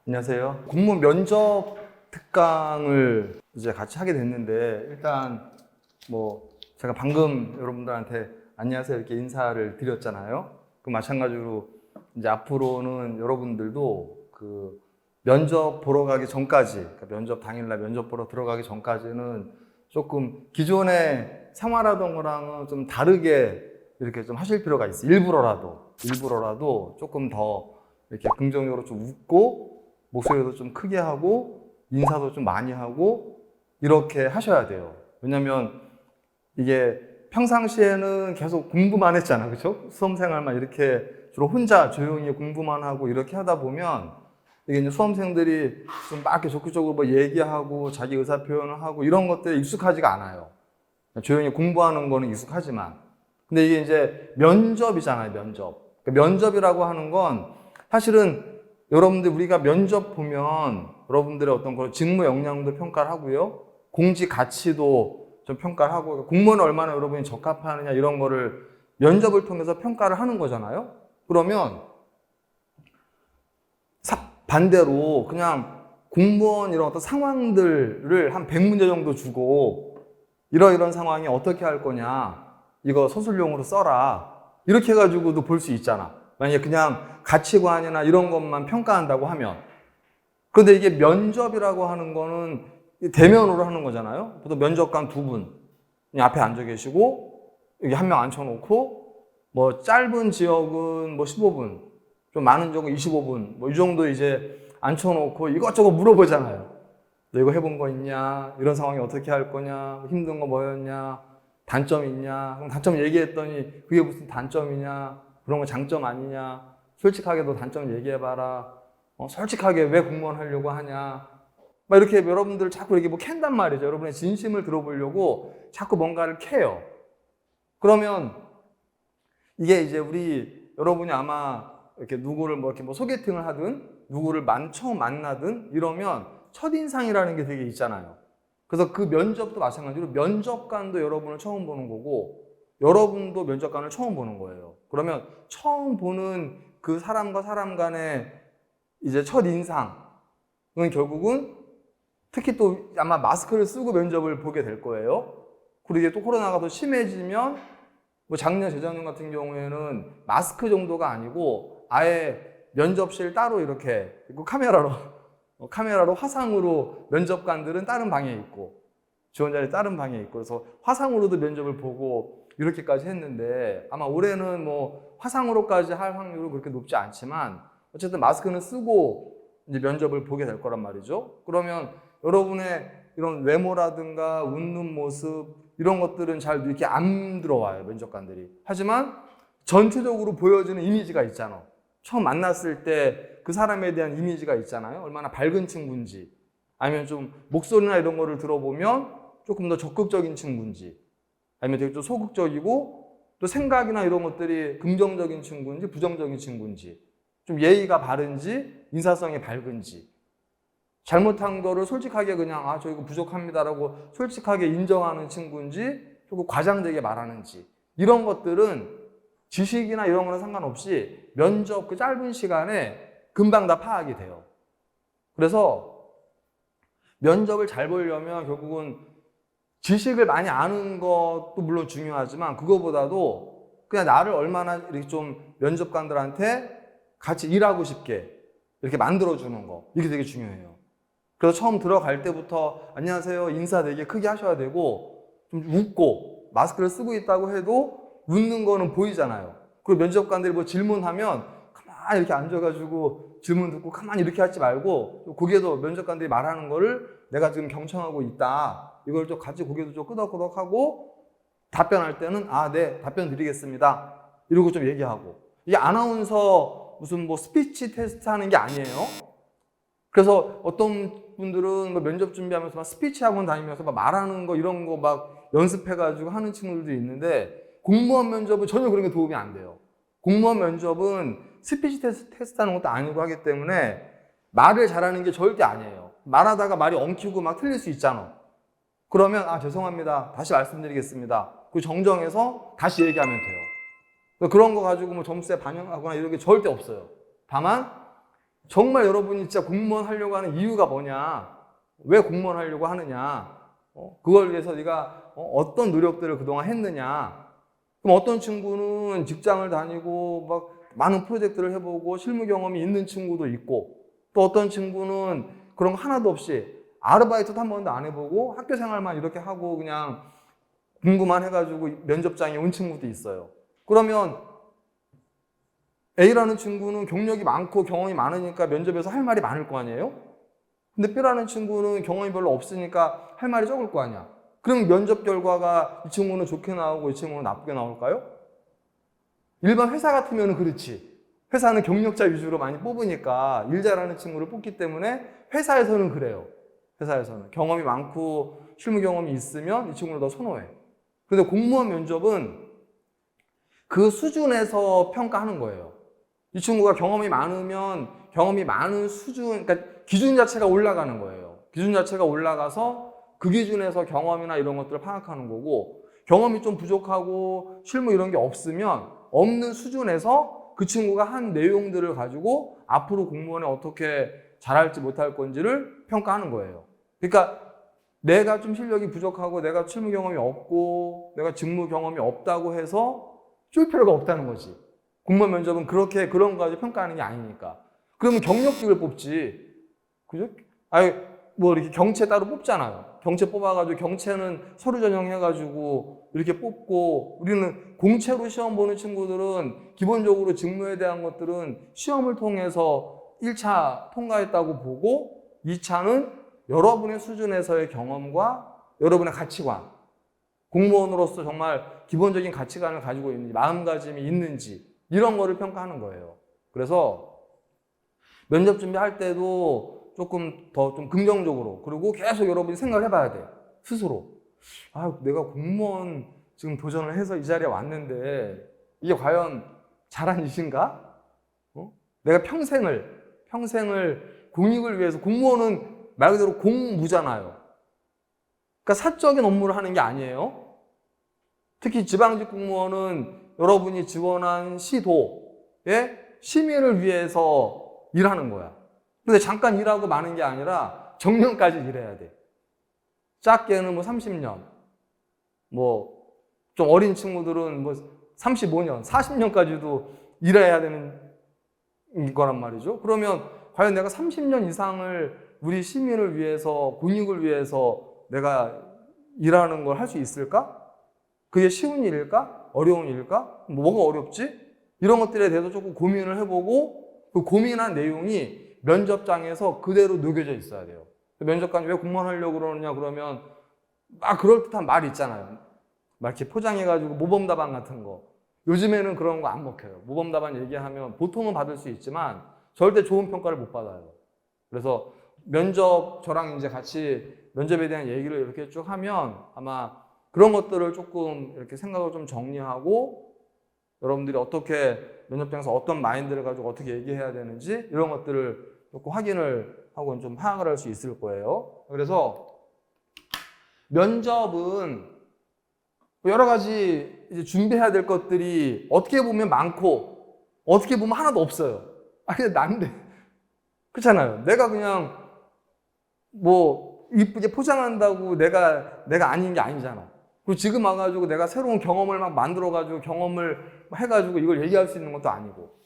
안녕하세요. 공무원 면접 특강을 이제 같이 하게 됐는데, 일단 뭐 제가 방금 여러분들한테 안녕하세요 이렇게 인사를 드렸잖아요. 그 마찬가지로 이제 앞으로는 여러분들도 그 면접 보러 가기 전까지, 그러니까 면접 당일날 면접 보러 들어가기 전까지는 조금 기존의 생활하던 거랑은 좀 다르게 이렇게 좀 하실 필요가 있어요. 일부러라도 조금 더 이렇게 긍정적으로 좀 웃고, 목소리도 좀 크게 하고, 인사도 좀 많이 하고, 이렇게 하셔야 돼요. 왜냐면 이게 평상시에는 계속 공부만 했잖아, 그렇죠? 수험생활만 이렇게 주로 혼자 조용히 공부만 하고 이렇게 하다 보면, 이게 이제 수험생들이 좀 막 이렇게 적극적으로 뭐 얘기하고 자기 의사 표현을 하고 이런 것들이 익숙하지가 않아요. 조용히 공부하는 거는 익숙하지만. 근데 이게 이제 면접이잖아요, 면접. 그러니까 면접이라고 하는 건 사실은 여러분들 우리가 면접 보면 여러분들의 어떤 그런 직무 역량도 평가를 하고요. 공직 가치도 좀 평가를 하고, 공무원을 얼마나 여러분이 적합하느냐 이런 거를 면접을 통해서 평가를 하는 거잖아요. 그러면 반대로 그냥 공무원 이런 어떤 상황들을 한 100문제 정도 주고, 이런 상황이 어떻게 할 거냐, 이거 서술용으로 써라, 이렇게 해가지고도 볼 수 있잖아. 만약에 그냥 가치관이나 이런 것만 평가한다고 하면. 그런데 이게 면접이라고 하는 거는 대면으로 하는 거잖아요. 보통 면접관 두 분 앞에 앉아 계시고, 여기 한 명 앉혀놓고, 뭐 짧은 지역은 뭐 15분, 좀 많은 지역은 25분, 뭐 이 정도 이제 앉혀놓고 이것저것 물어보잖아요. 너 이거 해본 거 있냐? 이런 상황이 어떻게 할 거냐? 힘든 거 뭐였냐? 단점 있냐? 그럼 단점 얘기했더니 그게 무슨 단점이냐? 그런 거 장점 아니냐? 솔직하게 너 단점 얘기해봐라. 솔직하게 왜 공무원 하려고 하냐? 막 이렇게 여러분들 자꾸 이렇게 뭐 캔단 말이죠. 여러분의 진심을 들어보려고 자꾸 뭔가를 캐요. 그러면 이게 이제 여러분이 아마 이렇게 누구를 뭐 이렇게 뭐 소개팅을 하든 누구를 처음 만나든 이러면 첫인상이라는 게 되게 있잖아요. 그래서 그 면접도 마찬가지로 면접관도 여러분을 처음 보는 거고, 여러분도 면접관을 처음 보는 거예요. 그러면 처음 보는 그 사람과 사람 간의 이제 첫인상은 결국은 특히 또 아마 마스크를 쓰고 면접을 보게 될 거예요. 그리고 이게 또 코로나가 더 심해지면 뭐 작년, 재작년 같은 경우에는 마스크 정도가 아니고 아예 면접실 따로 이렇게 있고, 카메라로 화상으로 면접관들은 다른 방에 있고 지원자들이 다른 방에 있고, 그래서 화상으로도 면접을 보고 이렇게까지 했는데, 아마 올해는 뭐 화상으로까지 할 확률은 그렇게 높지 않지만 어쨌든 마스크는 쓰고 이제 면접을 보게 될 거란 말이죠. 그러면 여러분의 이런 외모라든가 웃는 모습 이런 것들은 잘 이렇게 안 들어와요, 면접관들이. 하지만 전체적으로 보여지는 이미지가 있잖아. 처음 만났을 때 그 사람에 대한 이미지가 있잖아요. 얼마나 밝은 친구인지, 아니면 좀 목소리나 이런 거를 들어보면 조금 더 적극적인 친구인지, 아니면 되게 좀 소극적이고 또 생각이나 이런 것들이 긍정적인 친구인지 부정적인 친구인지, 좀 예의가 바른지 인사성이 밝은지, 잘못한 거를 솔직하게 그냥 저 이거 부족합니다라고 솔직하게 인정하는 친구인지, 조금 과장되게 말하는지, 이런 것들은 지식이나 이런 거는 상관없이 면접 그 짧은 시간에 금방 다 파악이 돼요. 그래서 면접을 잘 보려면 결국은 지식을 많이 아는 것도 물론 중요하지만, 그거보다도 그냥 나를 얼마나 이렇게 좀 면접관들한테 같이 일하고 싶게 이렇게 만들어주는 거, 이게 되게 중요해요. 그래서 처음 들어갈 때부터 안녕하세요 인사 되게 크게 하셔야 되고, 좀 웃고, 마스크를 쓰고 있다고 해도 웃는 거는 보이잖아요. 그리고 면접관들이 뭐 질문하면 가만히 이렇게 앉아가지고 질문 듣고 가만히 이렇게 하지 말고, 고개도 면접관들이 말하는 거를 내가 지금 경청하고 있다, 이걸 좀 같이 고개도 좀 끄덕끄덕하고, 답변할 때는 네, 답변 드리겠습니다, 이러고 좀 얘기하고. 이게 아나운서 무슨 뭐 스피치 테스트 하는 게 아니에요. 그래서 어떤 분들은 뭐 면접 준비하면서 막 스피치 학원 다니면서 막 말하는 거 이런 거 막 연습해가지고 하는 친구들도 있는데, 공무원 면접은 전혀 그런 게 도움이 안 돼요. 공무원 면접은 스피치 테스트 하는 것도 아니고 하기 때문에 말을 잘하는 게 절대 아니에요. 말하다가 말이 엉키고 막 틀릴 수 있잖아. 그러면 죄송합니다, 다시 말씀드리겠습니다, 그 정정해서 다시 얘기하면 돼요. 그런 거 가지고 뭐 점수에 반영하거나 이런 게 절대 없어요. 다만 정말 여러분이 진짜 공무원 하려고 하는 이유가 뭐냐? 왜 공무원 하려고 하느냐? 그걸 위해서 네가 어떤 노력들을 그동안 했느냐? 그럼 어떤 친구는 직장을 다니고 막 많은 프로젝트를 해보고 실무 경험이 있는 친구도 있고, 또 어떤 친구는 그런 거 하나도 없이 아르바이트도 한 번도 안 해보고 학교 생활만 이렇게 하고 그냥 공부만 해가지고 면접장에 온 친구도 있어요. 그러면 A라는 친구는 경력이 많고 경험이 많으니까 면접에서 할 말이 많을 거 아니에요? 근데 B라는 친구는 경험이 별로 없으니까 할 말이 적을 거 아니야. 그럼 면접 결과가 이 친구는 좋게 나오고 이 친구는 나쁘게 나올까요? 일반 회사 같으면 그렇지. 회사는 경력자 위주로 많이 뽑으니까 일 잘하는 친구를 뽑기 때문에 회사에서는 그래요. 회사에서는 경험이 많고 실무 경험이 있으면 이 친구를 더 선호해. 근데 공무원 면접은 그 수준에서 평가하는 거예요. 이 친구가 경험이 많으면 경험이 많은 수준, 그러니까 기준 자체가 올라가는 거예요. 기준 자체가 올라가서 그 기준에서 경험이나 이런 것들을 파악하는 거고, 경험이 좀 부족하고 실무 이런 게 없으면 없는 수준에서 그 친구가 한 내용들을 가지고 앞으로 공무원에 어떻게 잘할지 못할 건지를 평가하는 거예요. 그러니까 내가 좀 실력이 부족하고 내가 실무 경험이 없고 내가 직무 경험이 없다고 해서 줄 필요가 없다는 거지. 공무원 면접은 그렇게 그런 거 가지고 평가하는 게 아니니까. 그러면 경력직을 뽑지. 그죠? 아니, 뭐 이렇게 경채 따로 뽑잖아요. 경채 뽑아가지고 경채는 서류 전형해가지고 이렇게 뽑고, 우리는 공채로 시험 보는 친구들은 기본적으로 직무에 대한 것들은 시험을 통해서 1차 통과했다고 보고 2차는 여러분의 수준에서의 경험과 여러분의 가치관, 공무원으로서 정말 기본적인 가치관을 가지고 있는지, 마음가짐이 있는지 이런 거를 평가하는 거예요. 그래서 면접 준비할 때도 조금 더 좀 긍정적으로, 그리고 계속 여러분이 생각을 해봐야 돼요. 스스로. 아, 내가 공무원 지금 도전을 해서 이 자리에 왔는데 이게 과연 잘한 일인가? 내가 평생을 공익을 위해서, 공무원은 말 그대로 공무잖아요. 그러니까 사적인 업무를 하는 게 아니에요. 특히 지방직 공무원은 여러분이 지원한 시도의 시민을 위해서 일하는 거야. 근데 잠깐 일하고 마는 게 아니라 정년까지 일해야 돼. 작게는 뭐 30년, 뭐 좀 어린 친구들은 뭐 35년, 40년까지도 일해야 되는 거란 말이죠. 그러면 과연 내가 30년 이상을 우리 시민을 위해서, 공익을 위해서 내가 일하는 걸 할 수 있을까? 그게 쉬운 일일까? 어려운 일일까? 뭐가 어렵지? 이런 것들에 대해서 조금 고민을 해보고, 그 고민한 내용이 면접장에서 그대로 녹여져 있어야 돼요. 면접관이 왜 공무원 하려고 그러느냐 그러면 막 그럴듯한 말이 있잖아요. 막 이렇게 포장해가지고 모범답안 같은 거. 요즘에는 그런 거 안 먹혀요. 모범답안 얘기하면 보통은 받을 수 있지만 절대 좋은 평가를 못 받아요. 그래서 면접, 저랑 이제 같이 면접에 대한 얘기를 이렇게 쭉 하면 아마 그런 것들을 조금 이렇게 생각을 좀 정리하고, 여러분들이 어떻게 면접장에서 어떤 마인드를 가지고 어떻게 얘기해야 되는지 이런 것들을 조금 확인을 하고 좀 파악을 할 수 있을 거예요. 그래서 면접은 여러 가지 이제 준비해야 될 것들이 어떻게 보면 많고 어떻게 보면 하나도 없어요. 아, 근데 난데. 그렇잖아요. 내가 그냥 뭐 이쁘게 포장한다고 내가 아닌 게 아니잖아. 그리고 지금 와가지고 내가 새로운 경험을 막 만들어가지고 경험을 해가지고 이걸 얘기할 수 있는 것도 아니고.